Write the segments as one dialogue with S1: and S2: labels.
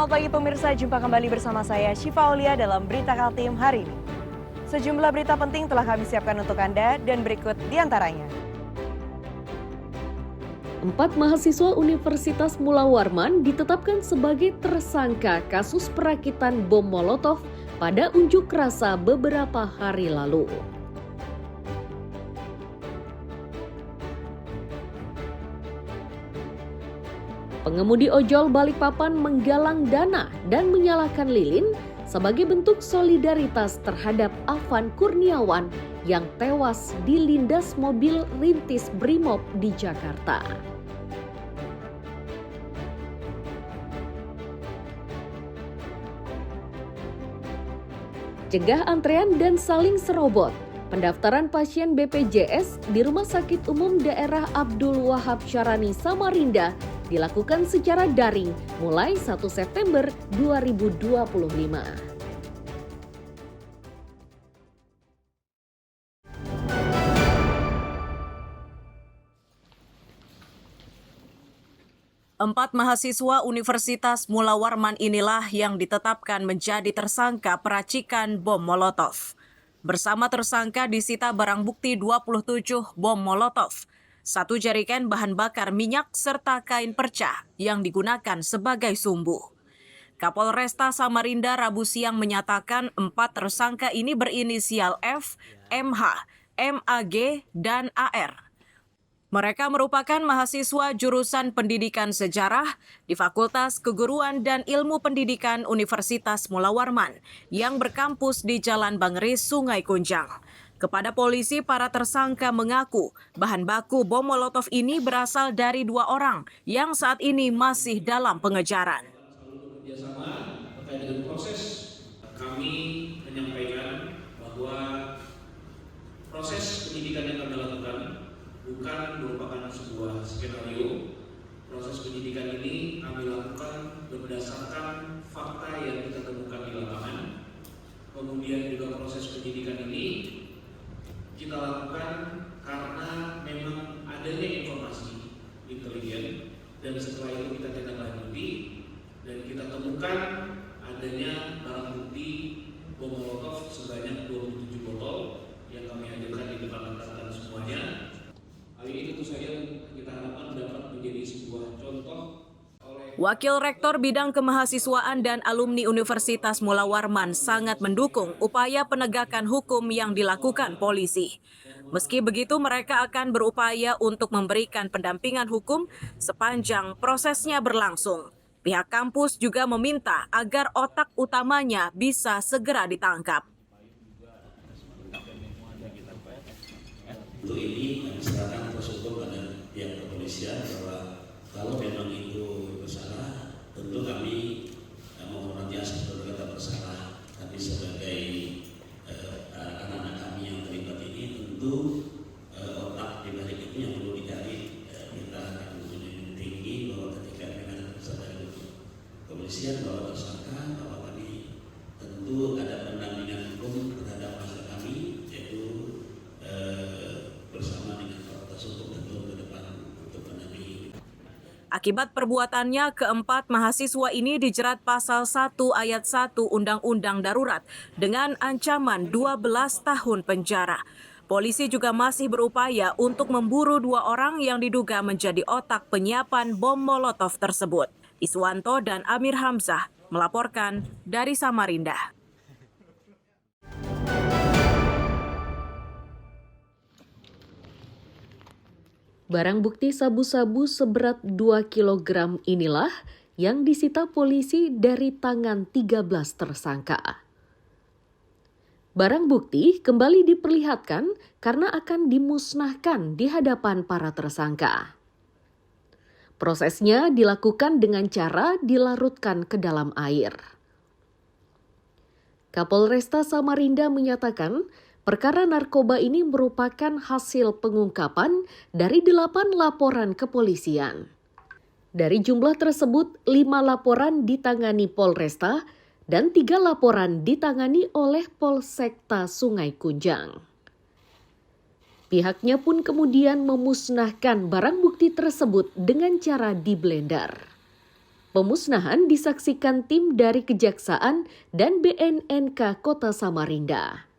S1: Selamat pagi pemirsa, jumpa kembali bersama saya Syifa Aulia dalam Berita Kaltim hari ini. Sejumlah berita penting telah kami siapkan untuk Anda dan berikut diantaranya.
S2: 4 mahasiswa Universitas Mula Warman ditetapkan sebagai tersangka kasus perakitan bom Molotov pada unjuk rasa beberapa hari lalu. Pengemudi ojol Balikpapan menggalang dana dan menyalakan lilin sebagai bentuk solidaritas terhadap Afan Kurniawan yang tewas dilindas mobil rintis Brimob di Jakarta. Cegah antrean dan saling serobot. Pendaftaran pasien BPJS di Rumah Sakit Umum Daerah Abdul Wahab Syarani Samarinda dilakukan secara daring mulai 1 September 2025.
S3: Empat mahasiswa Universitas Mula Warman inilah yang ditetapkan menjadi tersangka peracikan bom Molotov. Bersama tersangka disita barang bukti 27 bom Molotov, 1 jerigen bahan bakar minyak serta kain perca yang digunakan sebagai sumbu. Kapolresta Samarinda Rabu siang menyatakan 4 tersangka ini berinisial F, MH, MAG, dan AR. Mereka merupakan mahasiswa jurusan Pendidikan Sejarah di Fakultas Keguruan dan Ilmu Pendidikan Universitas Mula Warman yang berkampus di Jalan Bangris, Sungai Kunjang. Kepada polisi, para tersangka mengaku bahan baku bom Molotov ini berasal dari 2 orang yang saat ini masih dalam pengejaran.
S4: Selalu bekerja sama terkait dengan proses. Kami menyampaikan bahwa proses penyidikan yang kami lakukan bukan merupakan sebuah skenario. Proses penyidikan ini kami lakukan berdasarkan fakta yang kita temukan di lapangan. Kemudian juga proses penyidikan ini kita lakukan karena memang adanya informasi intelijen dan setelah itu kita tindak lanjuti dan kita temukan adanya barang bukti bom Molotov sebanyak 27 botol yang kami hadirkan di depan rekan-rekan semuanya. Hal ini tentu saja kita harapkan dapat menjadi sebuah contoh.
S3: Wakil Rektor Bidang Kemahasiswaan dan Alumni Universitas Mula Warman sangat mendukung upaya penegakan hukum yang dilakukan polisi. Meski begitu, mereka akan berupaya untuk memberikan pendampingan hukum sepanjang prosesnya berlangsung. Pihak kampus juga meminta agar otak utamanya bisa segera ditangkap.
S5: Untuk ini kami serahkan proses hukum pada pihak kepolisian bahwa kalau memang itu bersalah, tentu kami menghormati asas perbuatan bersalah. Tapi sebagai anak-anak kami yang terlibat ini, tentu otak di balik itu yang perlu dicari. Kita akan menjunjung tinggi bahwa ketika dengan kesadaran kepolisian bahwa tersangka, bahwa kami tentu ada pendampingan hukum terhadap masa kami, yaitu bersama dengan fakultas hukum tentu ke depan untuk mendampingi.
S3: Akibat perbuatannya, keempat mahasiswa ini dijerat pasal 1 ayat 1 Undang-Undang Darurat dengan ancaman 12 tahun penjara. Polisi juga masih berupaya untuk memburu 2 orang yang diduga menjadi otak penyiapan bom Molotov tersebut. Iswanto dan Amir Hamzah melaporkan dari Samarinda.
S2: Barang bukti sabu-sabu seberat 2 kg inilah yang disita polisi dari tangan 13 tersangka. Barang bukti kembali diperlihatkan karena akan dimusnahkan di hadapan para tersangka. Prosesnya dilakukan dengan cara dilarutkan ke dalam air. Kapolresta Samarinda menyatakan perkara narkoba ini merupakan hasil pengungkapan dari 8 laporan kepolisian. Dari jumlah tersebut, 5 laporan ditangani Polresta dan 3 laporan ditangani oleh Polsekta Sungai Kunjang. Pihaknya pun kemudian memusnahkan barang bukti tersebut dengan cara diblender. Pemusnahan disaksikan tim dari Kejaksaan dan BNNK Kota Samarinda.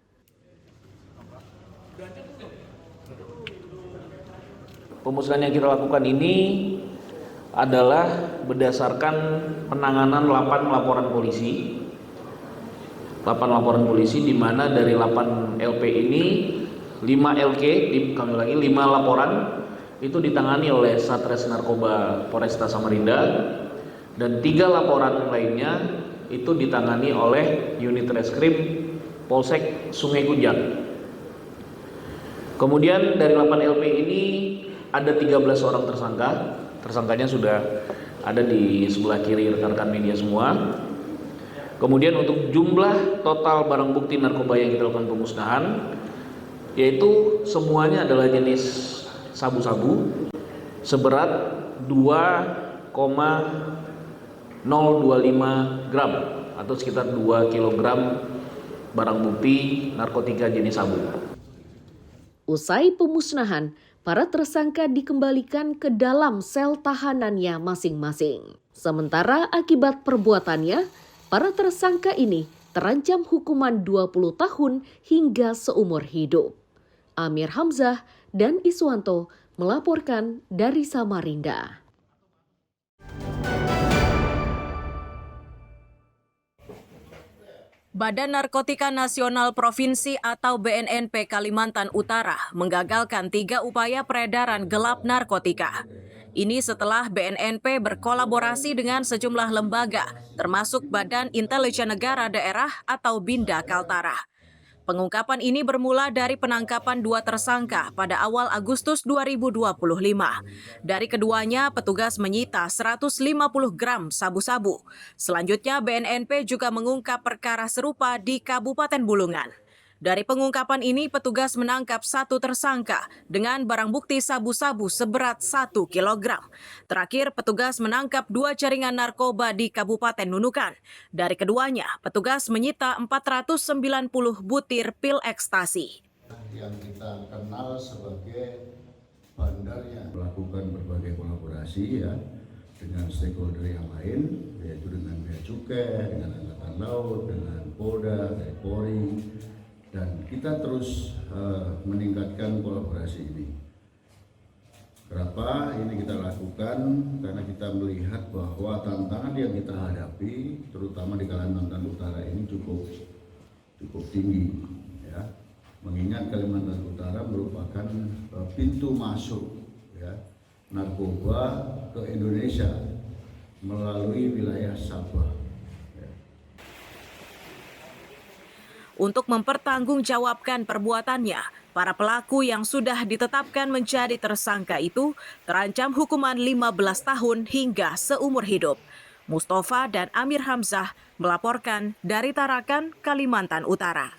S4: Pemusnahan yang kita lakukan ini adalah berdasarkan penanganan 8 laporan polisi. 8 laporan polisi di mana dari 8 LP ini 5 LK, kami lagi 5 laporan itu ditangani oleh Satres Narkoba Polresta Samarinda dan 3 laporan lainnya itu ditangani oleh unit reskrim Polsek Sungai Kunjang. Kemudian dari 8 LP ini ada 13 orang tersangka. Tersangkanya sudah ada di sebelah kiri rekan-rekan media semua. Kemudian untuk jumlah total barang bukti narkoba yang kita lakukan pemusnahan, yaitu semuanya adalah jenis sabu-sabu seberat 2,025 gram atau sekitar 2 kg barang bukti narkotika jenis sabu.
S2: Usai pemusnahan, para tersangka dikembalikan ke dalam sel tahanannya masing-masing. Sementara akibat perbuatannya, para tersangka ini terancam hukuman 20 tahun hingga seumur hidup. Amir Hamzah dan Iswanto melaporkan dari Samarinda.
S3: Badan Narkotika Nasional Provinsi atau BNNP Kalimantan Utara menggagalkan 3 upaya peredaran gelap narkotika. Ini setelah BNNP berkolaborasi dengan sejumlah lembaga, termasuk Badan Intelijen Negara Daerah atau Binda Kaltara. Pengungkapan ini bermula dari penangkapan 2 tersangka pada awal Agustus 2025. Dari keduanya, petugas menyita 150 gram sabu-sabu. Selanjutnya, BNNP juga mengungkap perkara serupa di Kabupaten Bulungan. Dari pengungkapan ini, petugas menangkap 1 tersangka dengan barang bukti sabu-sabu seberat 1 kg. Terakhir, petugas menangkap 2 jaringan narkoba di Kabupaten Nunukan. Dari keduanya, petugas menyita 490 butir pil ekstasi.
S6: Yang kita kenal sebagai bandarnya melakukan berbagai kolaborasi ya dengan stakeholder yang lain, yaitu dengan Bea Cukai, dengan Angkatan Laut, dengan Polda, dari Polri. Dan kita terus meningkatkan kolaborasi ini. Kenapa ini kita lakukan? Karena kita melihat bahwa tantangan yang kita hadapi, terutama di Kalimantan Utara ini cukup tinggi. Ya. Mengingat Kalimantan Utara merupakan pintu masuk ya, narkoba ke Indonesia melalui wilayah Sabah.
S3: Untuk mempertanggungjawabkan perbuatannya, para pelaku yang sudah ditetapkan menjadi tersangka itu terancam hukuman 15 tahun hingga seumur hidup. Mustafa dan Amir Hamzah melaporkan dari Tarakan, Kalimantan Utara.